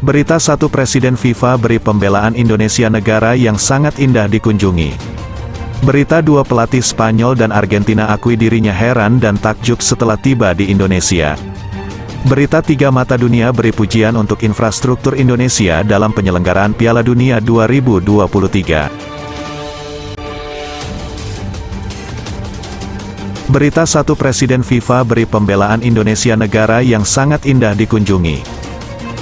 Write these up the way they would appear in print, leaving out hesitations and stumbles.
Berita satu, Presiden FIFA beri pembelaan Indonesia, negara yang sangat indah dikunjungi. Berita dua, pelatih Spanyol dan Argentina akui dirinya heran dan takjub setelah tiba di Indonesia. Berita tiga, mata dunia beri pujian untuk infrastruktur Indonesia dalam penyelenggaraan Piala Dunia 2023. Berita satu, Presiden FIFA beri pembelaan Indonesia, negara yang sangat indah dikunjungi.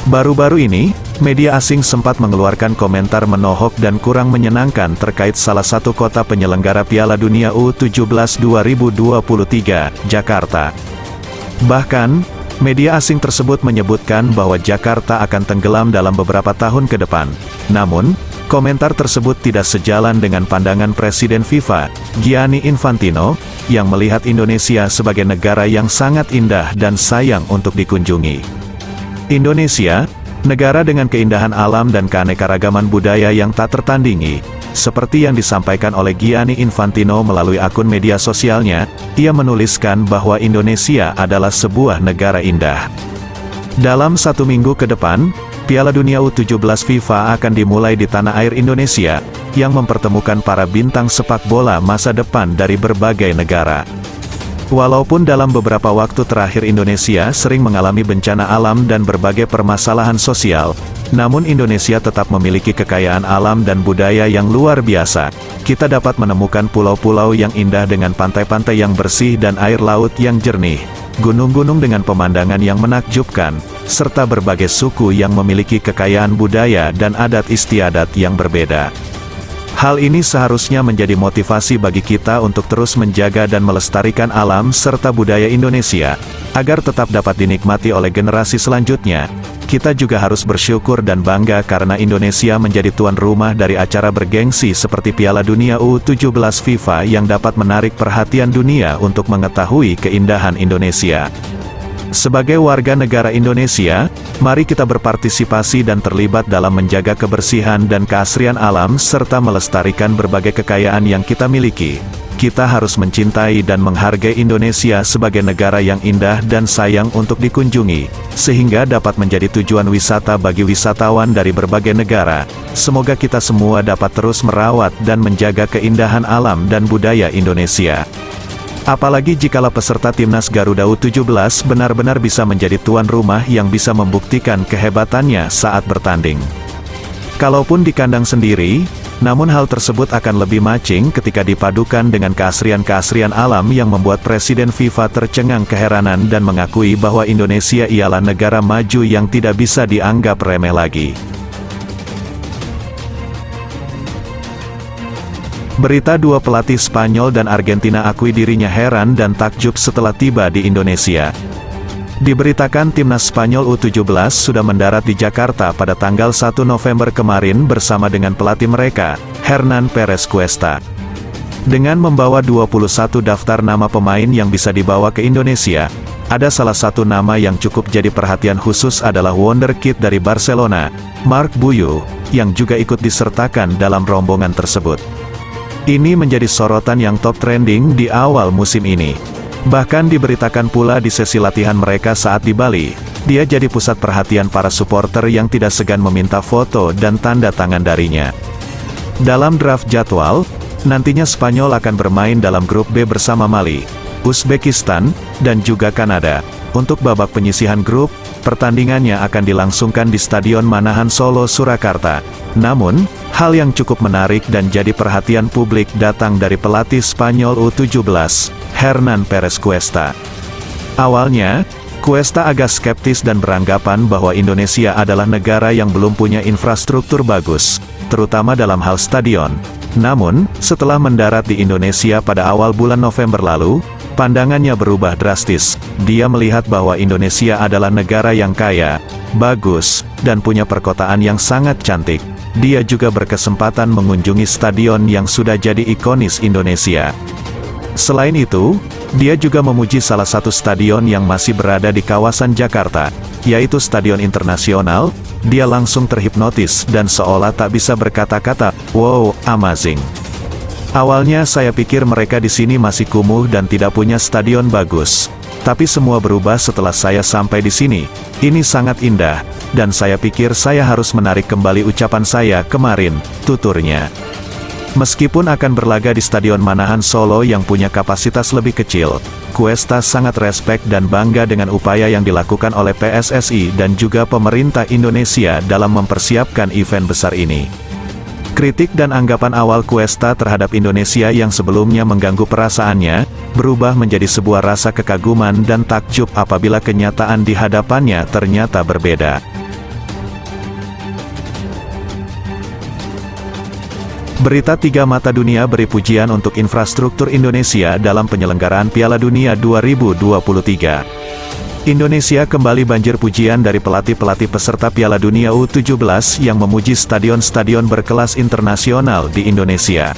Baru-baru ini, media asing sempat mengeluarkan komentar menohok dan kurang menyenangkan terkait salah satu kota penyelenggara Piala Dunia U17 2023, Jakarta. Bahkan, media asing tersebut menyebutkan bahwa Jakarta akan tenggelam dalam beberapa tahun ke depan. Namun, komentar tersebut tidak sejalan dengan pandangan Presiden FIFA, Gianni Infantino, yang melihat Indonesia sebagai negara yang sangat indah dan sayang untuk dikunjungi. Indonesia, negara dengan keindahan alam dan keanekaragaman budaya yang tak tertandingi. Seperti yang disampaikan oleh Gianni Infantino melalui akun media sosialnya, ia menuliskan bahwa Indonesia adalah sebuah negara indah. Dalam 1 minggu ke depan, Piala Dunia U17 FIFA akan dimulai di tanah air Indonesia, yang mempertemukan para bintang sepak bola masa depan dari berbagai negara. Walaupun dalam beberapa waktu terakhir Indonesia sering mengalami bencana alam dan berbagai permasalahan sosial, namun Indonesia tetap memiliki kekayaan alam dan budaya yang luar biasa. Kita dapat menemukan pulau-pulau yang indah dengan pantai-pantai yang bersih dan air laut yang jernih, gunung-gunung dengan pemandangan yang menakjubkan, serta berbagai suku yang memiliki kekayaan budaya dan adat istiadat yang berbeda. Hal ini seharusnya menjadi motivasi bagi kita untuk terus menjaga dan melestarikan alam serta budaya Indonesia, agar tetap dapat dinikmati oleh generasi selanjutnya. Kita juga harus bersyukur dan bangga karena Indonesia menjadi tuan rumah dari acara bergengsi seperti Piala Dunia U17 FIFA yang dapat menarik perhatian dunia untuk mengetahui keindahan Indonesia. Sebagai warga negara Indonesia, mari kita berpartisipasi dan terlibat dalam menjaga kebersihan dan keasrian alam serta melestarikan berbagai kekayaan yang kita miliki. Kita harus mencintai dan menghargai Indonesia sebagai negara yang indah dan sayang untuk dikunjungi, sehingga dapat menjadi tujuan wisata bagi wisatawan dari berbagai negara. Semoga kita semua dapat terus merawat dan menjaga keindahan alam dan budaya Indonesia. Apalagi jikalau peserta Timnas Garuda U17 benar-benar bisa menjadi tuan rumah yang bisa membuktikan kehebatannya saat bertanding. Kalaupun di kandang sendiri, namun hal tersebut akan lebih matching ketika dipadukan dengan keasrian-keasrian alam yang membuat Presiden FIFA tercengang keheranan dan mengakui bahwa Indonesia ialah negara maju yang tidak bisa dianggap remeh lagi. Berita dua, pelatih Spanyol dan Argentina akui dirinya heran dan takjub setelah tiba di Indonesia. Diberitakan timnas Spanyol U17 sudah mendarat di Jakarta pada tanggal 1 November kemarin bersama dengan pelatih mereka, Hernán Pérez Cuesta. Dengan membawa 21 daftar nama pemain yang bisa dibawa ke Indonesia, ada salah satu nama yang cukup jadi perhatian khusus adalah wonderkid dari Barcelona, Marc Buyuk, yang juga ikut disertakan dalam rombongan tersebut. Ini menjadi sorotan yang top trending di awal musim ini. Bahkan diberitakan pula di sesi latihan mereka saat di Bali, dia jadi pusat perhatian para supporter yang tidak segan meminta foto dan tanda tangan darinya. Dalam draft jadwal, nantinya Spanyol akan bermain dalam grup B bersama Mali, Uzbekistan, dan juga Kanada. Untuk babak penyisihan grup, pertandingannya akan dilangsungkan di Stadion Manahan Solo, Surakarta. Namun, hal yang cukup menarik dan jadi perhatian publik datang dari pelatih Spanyol U17, Hernán Pérez Cuesta. Awalnya, Cuesta agak skeptis dan beranggapan bahwa Indonesia adalah negara yang belum punya infrastruktur bagus, terutama dalam hal stadion. Namun, setelah mendarat di Indonesia pada awal bulan November lalu, pandangannya berubah drastis. Dia melihat bahwa Indonesia adalah negara yang kaya, bagus, dan punya perkotaan yang sangat cantik. Dia juga berkesempatan mengunjungi stadion yang sudah jadi ikonis Indonesia. Selain itu, dia juga memuji salah satu stadion yang masih berada di kawasan Jakarta, yaitu Stadion Internasional. Dia langsung terhipnotis dan seolah tak bisa berkata-kata, "Wow, amazing." Awalnya saya pikir mereka di sini masih kumuh dan tidak punya stadion bagus. Tapi semua berubah setelah saya sampai di sini. Ini sangat indah, dan saya pikir saya harus menarik kembali ucapan saya kemarin, tuturnya. Meskipun akan berlaga di Stadion Manahan Solo yang punya kapasitas lebih kecil, Cuesta sangat respek dan bangga dengan upaya yang dilakukan oleh PSSI dan juga pemerintah Indonesia dalam mempersiapkan event besar ini. Kritik dan anggapan awal Cuesta terhadap Indonesia yang sebelumnya mengganggu perasaannya, berubah menjadi sebuah rasa kekaguman dan takjub apabila kenyataan di hadapannya ternyata berbeda. Berita tiga mata dunia beri pujian untuk infrastruktur Indonesia dalam penyelenggaraan Piala Dunia 2023. Indonesia kembali banjir pujian dari pelatih-pelatih peserta Piala Dunia U17 yang memuji stadion-stadion berkelas internasional di Indonesia.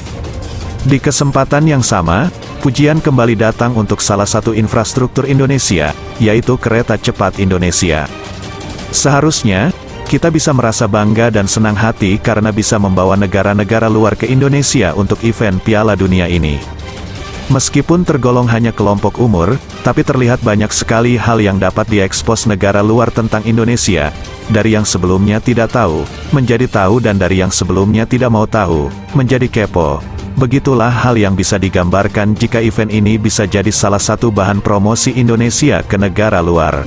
Di kesempatan yang sama, pujian kembali datang untuk salah satu infrastruktur Indonesia, yaitu Kereta Cepat Indonesia. Seharusnya, kita bisa merasa bangga dan senang hati karena bisa membawa negara-negara luar ke Indonesia untuk event Piala Dunia ini. Meskipun tergolong hanya kelompok umur, tapi terlihat banyak sekali hal yang dapat diekspos negara luar tentang Indonesia, dari yang sebelumnya tidak tahu, menjadi tahu dan dari yang sebelumnya tidak mau tahu, menjadi kepo. Begitulah hal yang bisa digambarkan jika event ini bisa jadi salah satu bahan promosi Indonesia ke negara luar.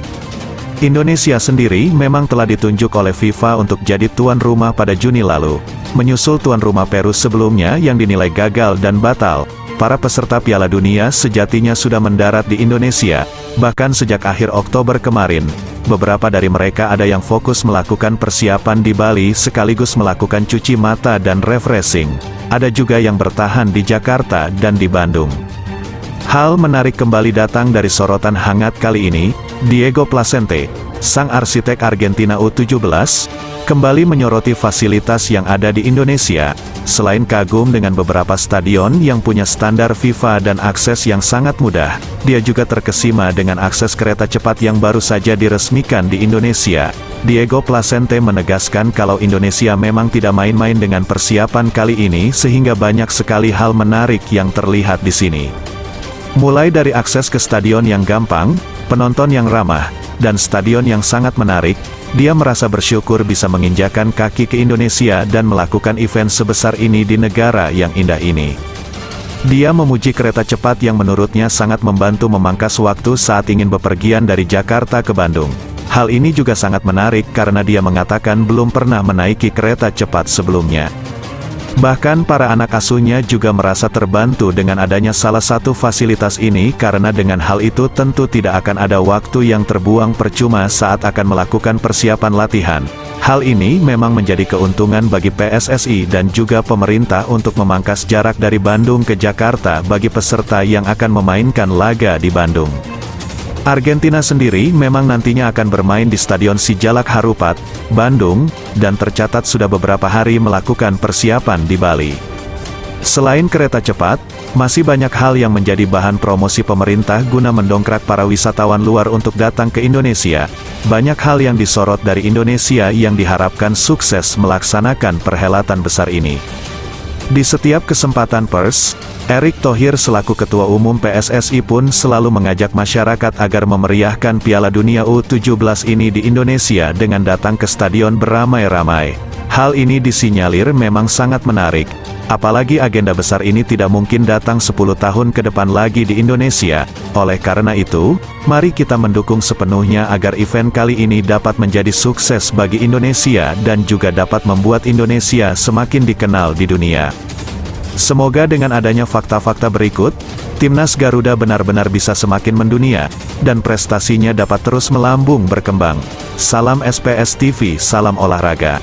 Indonesia sendiri memang telah ditunjuk oleh FIFA untuk jadi tuan rumah pada Juni lalu, menyusul tuan rumah Peru sebelumnya yang dinilai gagal dan batal. Para peserta Piala Dunia sejatinya sudah mendarat di Indonesia, bahkan sejak akhir Oktober kemarin. Beberapa dari mereka ada yang fokus melakukan persiapan di Bali sekaligus melakukan cuci mata dan refreshing. Ada juga yang bertahan di Jakarta dan di Bandung. Hal menarik kembali datang dari sorotan hangat kali ini, Diego Placente, sang arsitek Argentina U17, kembali menyoroti fasilitas yang ada di Indonesia. Selain kagum dengan beberapa stadion yang punya standar FIFA dan akses yang sangat mudah, dia juga terkesima dengan akses kereta cepat yang baru saja diresmikan di Indonesia. Diego Placente menegaskan kalau Indonesia memang tidak main-main dengan persiapan kali ini sehingga banyak sekali hal menarik yang terlihat di sini. Mulai dari akses ke stadion yang gampang, penonton yang ramah, dan stadion yang sangat menarik, dia merasa bersyukur bisa menginjakan kaki ke Indonesia dan melakukan event sebesar ini di negara yang indah ini. Dia memuji kereta cepat yang menurutnya sangat membantu memangkas waktu saat ingin bepergian dari Jakarta ke Bandung. Hal ini juga sangat menarik karena dia mengatakan belum pernah menaiki kereta cepat sebelumnya. Bahkan para anak asuhnya juga merasa terbantu dengan adanya salah satu fasilitas ini karena dengan hal itu tentu tidak akan ada waktu yang terbuang percuma saat akan melakukan persiapan latihan. Hal ini memang menjadi keuntungan bagi PSSI dan juga pemerintah untuk memangkas jarak dari Bandung ke Jakarta bagi peserta yang akan memainkan laga di Bandung. Argentina sendiri memang nantinya akan bermain di Stadion Sijalak Harupat, Bandung, dan tercatat sudah beberapa hari melakukan persiapan di Bali. Selain kereta cepat, masih banyak hal yang menjadi bahan promosi pemerintah guna mendongkrak para wisatawan luar untuk datang ke Indonesia. Banyak hal yang disorot dari Indonesia yang diharapkan sukses melaksanakan perhelatan besar ini. Di setiap kesempatan pers, Erick Thohir selaku Ketua Umum PSSI pun selalu mengajak masyarakat agar memeriahkan Piala Dunia U17 ini di Indonesia dengan datang ke stadion beramai-ramai. Hal ini disinyalir memang sangat menarik, apalagi agenda besar ini tidak mungkin datang 10 tahun ke depan lagi di Indonesia. Oleh karena itu, mari kita mendukung sepenuhnya agar event kali ini dapat menjadi sukses bagi Indonesia dan juga dapat membuat Indonesia semakin dikenal di dunia. Semoga dengan adanya fakta-fakta berikut, Timnas Garuda benar-benar bisa semakin mendunia, dan prestasinya dapat terus melambung berkembang. Salam SPS TV, salam olahraga.